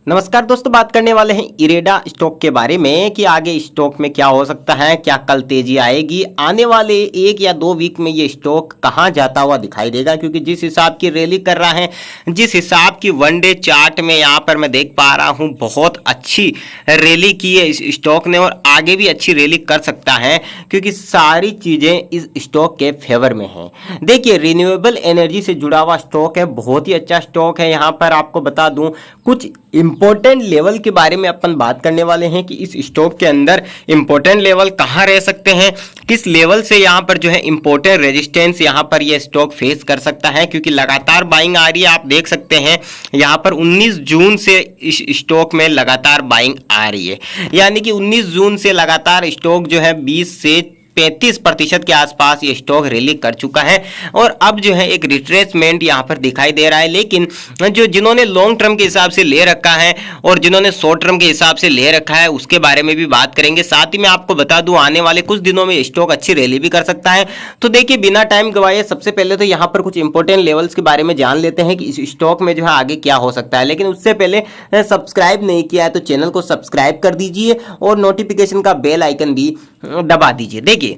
नमस्कार दोस्तों, बात करने वाले हैं इरेडा स्टॉक के बारे में कि आगे स्टॉक में क्या हो सकता है, क्या कल तेजी आएगी, आने वाले 1 या 2 वीक में ये स्टॉक कहां जाता हुआ दिखाई देगा। क्योंकि जिस हिसाब की रैली कर रहा है, जिस हिसाब की वनडे चार्ट में यहां पर मैं देख पा रहा हूं, बहुत अच्छी रैली की है इस स्टॉक ने और आगे भी अच्छी रैली कर सकता है क्योंकि सारी चीजें इस स्टॉक के फेवर में हैं। देखिए, रिन्यूएबल एनर्जी से जुड़ा हुआ स्टॉक है, बहुत ही अच्छा स्टॉक है। यहां पर आपको बता दूं कुछ इंपॉर्टेंट लेवल के बारे में अपन बात करने वाले हैं कि इस स्टॉक के अंदर इंपॉर्टेंट लेवल कहां रह सकते हैं, किस लेवल से यहां पर जो है इंपॉर्टेंट रेजिस्टेंस यहां पर ये स्टॉक फेस कर सकता है। क्योंकि लगातार बाइंग आ रही है, आप देख सकते हैं यहां पर 19 जून से इस स्टॉक में लगातार बाइंग आ रही है। यानी कि 19 जून से लगातार स्टॉक जो है 20 से 35% के आसपास ये स्टॉक रैली कर चुका है और अब जो है एक रिट्रेसमेंट यहां पर दिखाई दे रहा है। लेकिन जो जिन्होंने लॉन्ग टर्म के हिसाब से ले रखा है और जिन्होंने शॉर्ट टर्म के हिसाब से ले रखा है उसके बारे में भी बात करेंगे। साथ ही मैं आपको बता दूं आने वाले कुछ दिनों में स्टॉक अच्छी रैली भी कर सकता है। तो देखिए, बिना टाइम गवाए सबसे पहले तो यहाँ पर कुछ इंपॉर्टेंट लेवल्स के बारे में जान लेते हैं कि इस स्टॉक में जो है आगे क्या हो सकता है। लेकिन उससे पहले सब्सक्राइब नहीं किया है तो चैनल को सब्सक्राइब कर दीजिए और नोटिफिकेशन का बेल आइकन भी दबा दीजिए। देखिए,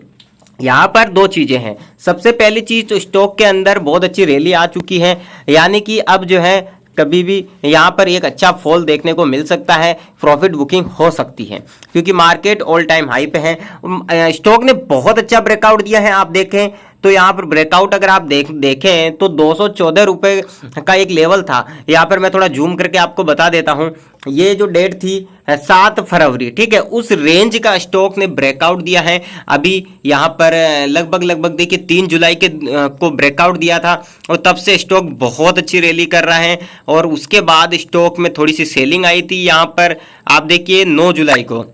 यहाँ पर दो चीजें हैं। सबसे पहली चीज तो स्टॉक के अंदर बहुत अच्छी रैली आ चुकी है, यानी कि अब जो है कभी भी यहाँ पर एक अच्छा फॉल देखने को मिल सकता है, प्रॉफिट बुकिंग हो सकती है क्योंकि मार्केट ऑल टाइम हाई पे है। स्टॉक ने बहुत अच्छा ब्रेकआउट दिया है। आप देखें तो यहाँ पर ब्रेकआउट अगर आप देखें तो 214 रुपए का एक लेवल था। यहाँ पर मैं थोड़ा जूम करके आपको बता देता हूँ, ये जो डेट थी 7 फरवरी, ठीक है, उस रेंज का स्टॉक ने ब्रेकआउट दिया है। अभी यहाँ पर लगभग देखिए 3 जुलाई के को ब्रेकआउट दिया था और तब से स्टॉक बहुत अच्छी रैली कर रहा है और उसके बाद स्टॉक में थोड़ी सी सेलिंग आई थी यहाँ पर आप देखिए 9 जुलाई को,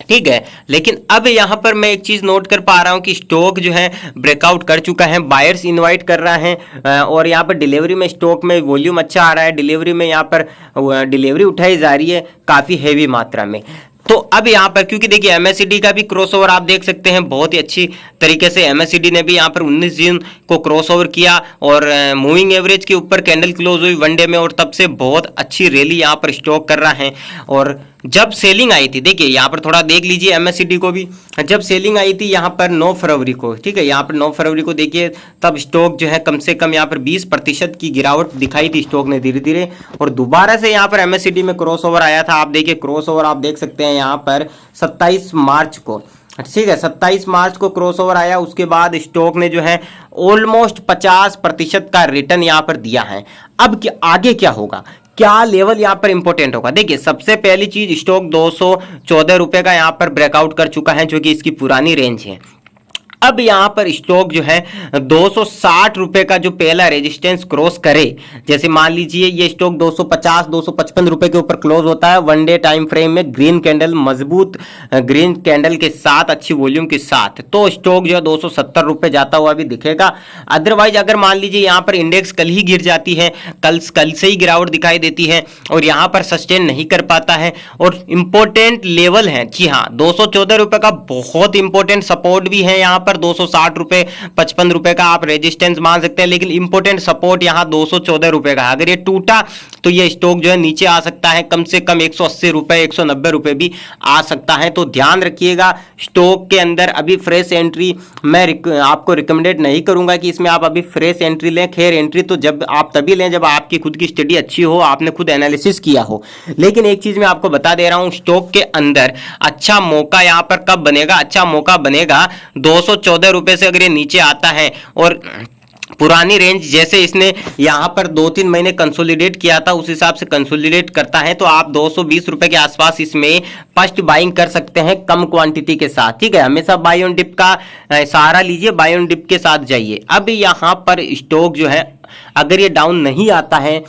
ठीक है। लेकिन अब यहां पर मैं एक चीज नोट कर पा रहा हूं कि स्टॉक जो है ब्रेकआउट कर चुका है, बायर्स इनवाइट कर रहा है और यहां पर डिलीवरी में स्टॉक में वॉल्यूम अच्छा आ रहा है। डिलीवरी में यहां पर डिलीवरी उठाई जा रही है काफी हैवी मात्रा में। तो अब यहाँ पर क्योंकि देखिए एमएससीडी का भी क्रॉसओवर आप देख सकते हैं, बहुत ही अच्छी तरीके से एमएससीडी ने भी यहाँ पर 19 जून को क्रॉसओवर किया और मूविंग एवरेज के ऊपर कैंडल क्लोज हुई वनडे में और तब से बहुत अच्छी रैली यहाँ पर स्टॉक कर रहा है। और जब सेलिंग आई थी, देखिए यहाँ पर थोड़ा देख लीजिए एमएससीडी को भी, जब सेलिंग आई थी यहाँ पर 9 फरवरी को, ठीक है, यहाँ पर 9 फरवरी को देखिए तब स्टॉक जो है कम से कम यहाँ पर 20% की गिरावट दिखाई थी स्टॉक ने धीरे धीरे और दोबारा से यहाँ पर एमएससीडी में क्रॉसओवर आया था। आप देखिए क्रॉसओवर आप देख सकते हैं यहाँ पर 27 मार्च को, ठीक है, 27 मार्च को क्रॉसओवर आया। उसके बाद स्टॉक ने जो है ऑलमोस्ट 50% का रिटर्न यहाँ पर दिया है। अब आगे क्या होगा, क्या लेवल यहां पर इंपॉर्टेंट होगा। देखिए, सबसे पहली चीज स्टॉक 214 रुपए का यहां पर ब्रेकआउट कर चुका है जो कि इसकी पुरानी रेंज है। अब यहां पर स्टॉक जो है 260 रुपए का जो पहला रेजिस्टेंस क्रॉस करे, जैसे मान लीजिए ये स्टॉक 250 255 रुपए के ऊपर क्लोज होता है वन डे टाइम फ्रेम में, ग्रीन कैंडल, मजबूत ग्रीन कैंडल के साथ, अच्छी वॉल्यूम के साथ, तो स्टॉक जो है 270 रुपए जाता हुआ भी दिखेगा। अदरवाइज अगर मान लीजिए यहां पर इंडेक्स कल ही गिर जाती है, कल से ही गिरावट दिखाई देती है और यहां पर सस्टेन नहीं कर पाता है और इंपॉर्टेंट लेवल है, जी हाँ, 214 रुपए का बहुत इंपॉर्टेंट सपोर्ट भी है यहां पर 260 रुपए 55 रुपए का आप रेजिस्टेंस मान सकते हैं। लेकिन इंपॉर्टेंट सपोर्ट यहां 214 रुपए का, अगर ये टूटा तो ये स्टॉक जो है नीचे आ सकता है, कम से कम 180 रुपए 190 रुपए भी आ सकता है। तो ध्यान रखिएगा, स्टॉक के अंदर अभी फ्रेश एंट्री मैं आपको रिकमेंडेड नहीं करूंगा कि इसमें आप अभी फ्रेश एंट्री लें। खैर, एंट्री तो जब आप तभी लें जब आपकी खुद की स्टडी अच्छी हो, आपने खुद एनालिसिस किया हो। लेकिन एक चीज मैं आपको बता दे रहा हूं, स्टॉक के अंदर अच्छा मौका यहां पर कब बनेगा, अच्छा मौका बनेगा 214 रुपए से अगर ये नीचे आता है और पुरानी रेंज जैसे इसने यहां पर 2-3 महीने कंसोलिडेट किया था उस हिसाब से कंसोलिडेट करता है तो आप 220 रुपए के आसपास इसमें फर्स्ट बाइंग कर सकते हैं कम क्वांटिटी के साथ, ठीक है। हमेशा बाय ऑन डिप का सहारा लीजिए, बाय ऑन डिप के साथ जाइए। अब यहां पर स्टॉक जो है अगर ये डाउन नहीं आता है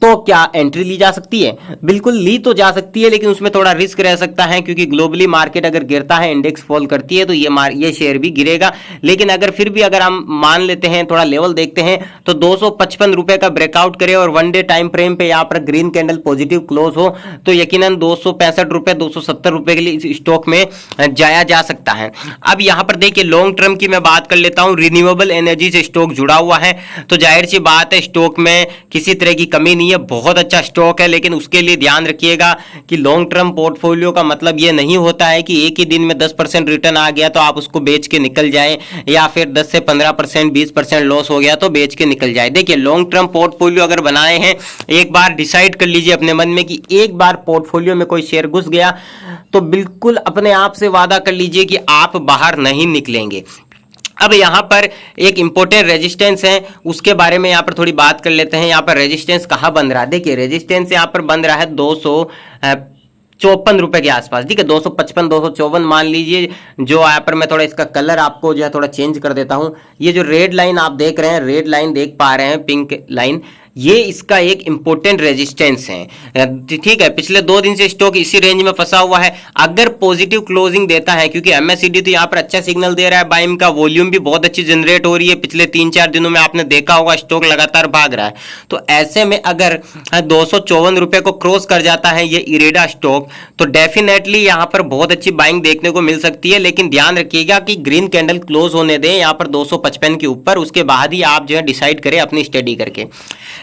तो क्या एंट्री ली जा सकती है? बिल्कुल ली तो जा सकती है, लेकिन उसमें थोड़ा रिस्क रह सकता है क्योंकि ग्लोबली मार्केट अगर गिरता है, इंडेक्स फॉल करती है तो ये शेयर भी गिरेगा। लेकिन अगर फिर भी अगर हम मान लेते हैं, थोड़ा लेवल देखते हैं तो 255 रुपए का ब्रेकआउट करे और वन डे टाइम फ्रेम पे यहाँ पर ग्रीन कैंडल पॉजिटिव क्लोज हो तो यकीनन 265 रुपए 270 रुपए के लिए इस स्टॉक में जाया जा सकता है। अब यहाँ पर देखिए लॉन्ग टर्म की मैं बात कर लेता हूँ, रिन्यूएबल एनर्जी से स्टॉक जुड़ा हुआ है तो जाहिर सी बात है स्टॉक में किसी तरह की कमी नहीं नहीं है, बहुत अच्छा स्टॉक है, लेकिन उसके लिए ध्यान रखिएगा कि लॉन्ग टर्म पोर्टफोलियो का मतलब ये नहीं होता है कि एक ही दिन में 10% रिटर्न आ गया तो आप उसको बेच के निकल जाए, या फिर 10 से 15% 20% लॉस हो गया तो बेच के निकल जाए। देखिए, लॉन्ग टर्म पोर्टफोलियो अगर बनाए हैं, एक बार डिसाइड कर लीजिए अपने मन में कि एक बार पोर्टफोलियो में कोई शेयर घुस गया तो बिल्कुल अपने आप से वादा कर लीजिए कि आप बाहर नहीं निकलेंगे। अब यहाँ पर एक इंपॉर्टेंट रेजिस्टेंस है, उसके बारे में यहाँ पर थोड़ी बात कर लेते हैं। यहाँ पर रेजिस्टेंस कहाँ बन रहा है? देखिए, रेजिस्टेंस यहाँ पर बन रहा है 254 रुपए के आसपास, ठीक है, 255 254 मान लीजिए। जो यहाँ पर मैं थोड़ा इसका कलर आपको जो है थोड़ा चेंज कर देता हूँ। ये जो रेड लाइन आप देख रहे हैं, रेड लाइन देख पा रहे हैं, पिंक लाइन, ये इसका एक इंपॉर्टेंट रेजिस्टेंस है, ठीक है। पिछले 2 दिन से स्टॉक इसी रेंज में फंसा हुआ है। अगर पॉजिटिव क्लोजिंग देता है, क्योंकि एमएससीडी तो यहाँ पर अच्छा सिग्नल दे रहा है, बाइंग का वॉल्यूम भी बहुत अच्छी जनरेट हो रही है, पिछले 3-4 दिनों में आपने देखा होगा स्टॉक लगातार भाग रहा है। तो ऐसे में अगर 254 रुपए को क्रॉस कर जाता है ये इरेडा स्टॉक, तो डेफिनेटली यहाँ पर बहुत अच्छी बाइंग देखने को मिल सकती है। लेकिन ध्यान रखिएगा कि ग्रीन कैंडल क्लोज होने दें यहाँ पर 255 के ऊपर, उसके बाद ही आप जो है डिसाइड करें अपनी स्टडी करके।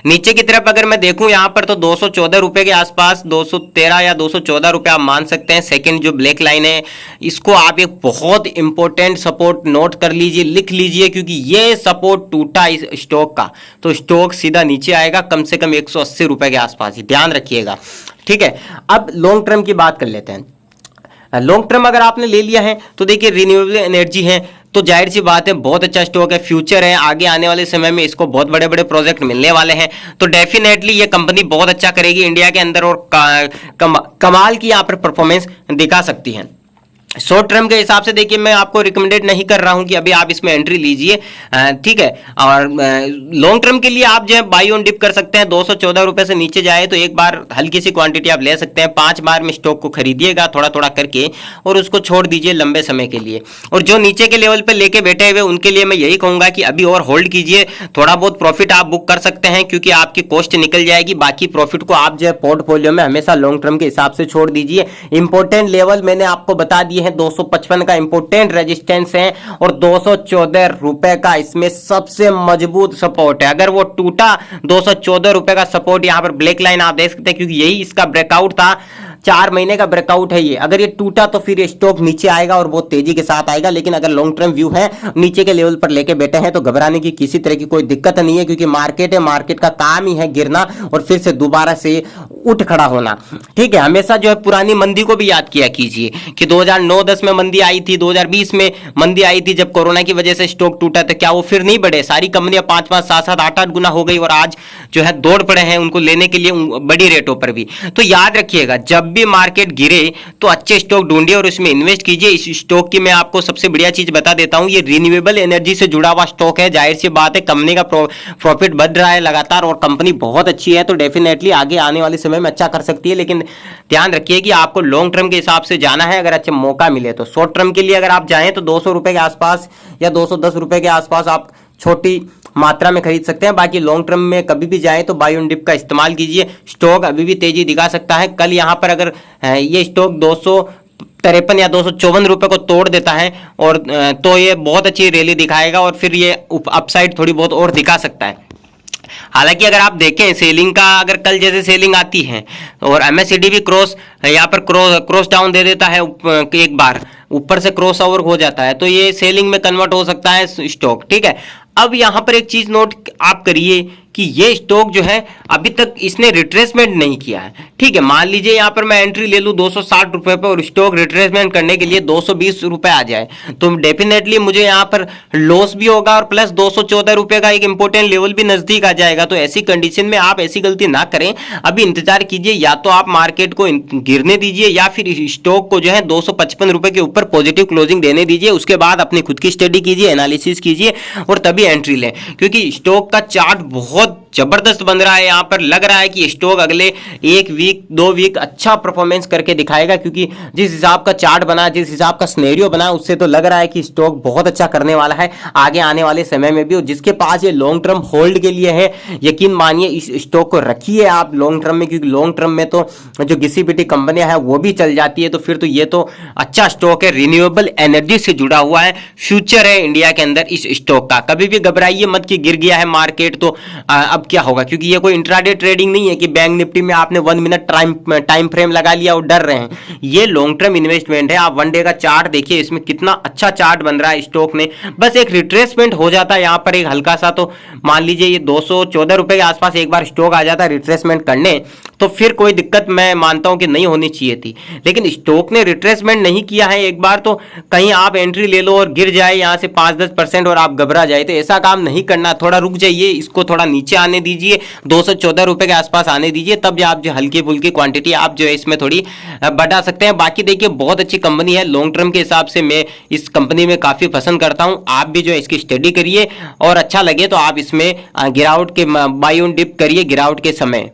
नीचे की तरफ अगर मैं देखूं यहाँ पर तो 214 रुपए के आसपास, 213 या 214 रुपए आप मान सकते हैं। सेकंड जो ब्लैक लाइन है, इसको आप एक बहुत इंपॉर्टेंट सपोर्ट नोट कर लीजिए, लिख लीजिए, क्योंकि ये सपोर्ट टूटा इस स्टॉक का तो स्टॉक सीधा नीचे आएगा कम से कम 180 रुपए के आसपास ही, ध्यान रखिएगा, ठीक है। अब लॉन्ग टर्म की बात कर लेते हैं। लॉन्ग टर्म अगर आपने ले लिया है तो देखिए, रिन्यूएबल एनर्जी है तो जाहिर सी बात है बहुत अच्छा स्टॉक है, फ्यूचर है, आगे आने वाले समय में इसको बहुत बड़े बड़े प्रोजेक्ट मिलने वाले हैं, तो डेफिनेटली ये कंपनी बहुत अच्छा करेगी इंडिया के अंदर और कमाल की यहाँ पर परफॉर्मेंस दिखा सकती है। शॉर्ट टर्म के हिसाब से देखिए, मैं आपको रिकमेंडेड नहीं कर रहा हूं कि अभी आप इसमें एंट्री लीजिए, ठीक है। और लॉन्ग टर्म के लिए आप जो है बाई ऑन डिप कर सकते हैं। 214 रुपए से नीचे जाए तो एक बार हल्की सी क्वांटिटी आप ले सकते हैं। 5 बार में स्टॉक को खरीदिएगा थोड़ा थोड़ा करके और उसको छोड़ दीजिए लंबे समय के लिए। और जो नीचे के लेवल पर लेके बैठे हुए उनके लिए मैं यही कहूंगा कि अभी और होल्ड कीजिए, थोड़ा बहुत प्रॉफिट आप बुक कर सकते हैं, क्योंकि आपकी कॉस्ट निकल जाएगी। बाकी प्रॉफिट को आप जो है पोर्टफोलियो में हमेशा लॉन्ग टर्म के हिसाब से छोड़ दीजिए। इंपॉर्टेंट लेवल मैंने आपको बता दिए 255 का इंपोर्टेंट रेजिस्टेंस है और 214 रुपए का इसमें सबसे मजबूत सपोर्ट है। अगर वो टूटा 214 रुपए का सपोर्ट, यहां पर ब्लैक लाइन आप देख सकते हैं, क्योंकि यही इसका ब्रेकआउट था, 4 महीने का ब्रेकआउट है ये। अगर ये टूटा तो फिर ये स्टॉक नीचे आएगा और बहुत तेजी के साथ आएगा। लेकिन अगर लॉन्ग टर्म व्यू है, नीचे के लेवल पर लेके बैठे हैं, तो घबराने की किसी तरह की कोई दिक्कत नहीं है, क्योंकि मार्केट है, मार्केट का काम ही है गिरना और फिर से दोबारा से उठ खड़ा होना, ठीक है। हमेशा जो है पुरानी मंदी को भी याद किया कीजिए कि 2009-10 में मंदी आई थी, 2020 में मंदी आई थी, जब कोरोना की वजह से स्टॉक टूटा था, क्या वो फिर नहीं बढ़े? सारी कंपनियां 5-5, 7-7, 8-8 गुना हो गई और आज जो है दौड़ पड़े हैं उनको लेने के लिए बड़ी रेटों पर भी। तो याद रखिएगा, जब भी मार्केट गिरे तो अच्छे स्टॉक ढूंढिए और उसमें इन्वेस्ट कीजिए। इस स्टॉक की मैं आपको सबसे बढ़िया चीज बता देता हूं, ये रिन्यूएबल एनर्जी से जुड़ा हुआ स्टॉक है। जाहिर सी बात है, कंपनी का प्रॉफिट बढ़ रहा है लगातार और कंपनी बहुत अच्छी है, तो डेफिनेटली आगे आने वाले समय में अच्छा कर सकती है। लेकिन ध्यान रखिए कि आपको लॉन्ग टर्म के हिसाब से जाना है, अगर अच्छा मौका मिले तो। शॉर्ट टर्म के लिए अगर आप जाएं तो 200 रुपए के आसपास या 210 रुपए के आसपास आप छोटी मात्रा में खरीद सकते हैं। बाकी लॉन्ग टर्म में कभी भी जाए तो बाय ऑन डिप का इस्तेमाल कीजिए। स्टॉक अभी भी तेजी दिखा सकता है। कल यहां पर अगर ये स्टॉक 253 या 254 रुपए को तोड़ देता है और तो ये बहुत अच्छी रैली दिखाएगा और फिर ये अपसाइड थोड़ी बहुत और दिखा सकता है। हालांकि अगर आप देखें सेलिंग का, अगर कल जैसे सेलिंग आती है और एमएससीडी भी क्रॉस यहाँ पर क्रॉस डाउन दे देता है, एक बार ऊपर से क्रॉस ओवर हो जाता है, तो ये सेलिंग में कन्वर्ट हो सकता है स्टॉक, ठीक है। अब यहां पर एक चीज नोट आप करिए कि ये स्टॉक जो है अभी तक इसने रिट्रेसमेंट नहीं किया है, ठीक है। मान लीजिए यहां पर मैं एंट्री ले लूं 260 रुपए पे और स्टॉक रिट्रेसमेंट करने के लिए 220 रुपए आ जाए, तो डेफिनेटली मुझे यहां पर लॉस भी होगा और प्लस 214 रुपए का एक इंपॉर्टेंट लेवल भी नजदीक आ जाएगा। तो ऐसी कंडीशन में आप ऐसी गलती ना करें, अभी इंतजार कीजिए, या तो आप मार्केट को गिरने दीजिए या फिर स्टॉक को जो है 255 रुपए के ऊपर पॉजिटिव क्लोजिंग देने दीजिए। उसके बाद अपनी खुद की स्टडी कीजिए, एनालिसिस कीजिए और तभी एंट्री लें, क्योंकि स्टॉक का चार्ट बहुत जबरदस्त बन रहा है। यहां पर लग रहा है कि स्टॉक अगले 1 वीक 2 वीक अच्छा परफॉर्मेंस करके दिखाएगा, क्योंकि जिस हिसाब का चार्ट बना, जिस हिसाब का सिनेरियो बना, उससे तो लग रहा है कि स्टॉक बहुत अच्छा करने वाला है आगे आने वाले समय में भी। और जिसके पास ये लॉन्ग टर्म होल्ड के लिए है, यकीन मानिए इस स्टॉक को रखिए आप लॉन्ग टर्म में, क्योंकि लॉन्ग टर्म में तो जो घिसी पिटी कंपनियां हैं वो भी चल जाती है, तो फिर तो ये तो अच्छा स्टॉक है, रिन्यूएबल एनर्जी से जुड़ा हुआ है, फ्यूचर है इंडिया के अंदर इस स्टॉक का। कभी भी घबराइए मत कि गिर गया है मार्केट तो अब अब क्या होगा, क्योंकि ये कोई इंट्राडे ट्रेडिंग नहीं है कि बैंक निफ्टी में आपने 1 मिनट टाइम फ्रेम लगा लिया और डर रहे हैं। ये लॉन्ग टर्म इन्वेस्टमेंट है। आप वन डे का चार्ट देखिए, इसमें कितना अच्छा चार्ट बन रहा है स्टॉक में। बस एक रिट्रेसमेंट हो जाता है यहाँ पर एक हल्का सा, तो मान लीजिए ये 214 रुपए के आसपास एक बार स्टॉक आ जाता है रिट्रेसमेंट करने, तो फिर कोई दिक्कत मैं मानता हूं कि नहीं होनी चाहिए थी। लेकिन स्टॉक ने रिट्रेसमेंट नहीं किया है एक बार, तो कहीं आप एंट्री ले लो और गिर जाए यहाँ से 5-10% और आप घबरा जाए, तो ऐसा काम नहीं करना। थोड़ा रुक जाइए, इसको थोड़ा नीचे आने दीजिए, 214 रुपए के आसपास आने दीजिए, तब आप जो हल्की फुल्की क्वांटिटी आप जो है इसमें थोड़ी बढ़ा सकते हैं। बाकी देखिए बहुत अच्छी कंपनी है, लॉन्ग टर्म के हिसाब से मैं इस कंपनी में काफी पसंद करता हूं। आप भी जो है इसकी स्टडी करिए और अच्छा लगे तो आप इसमें गिरावट के बाई ऑन डिप करिए गिरावट के समय।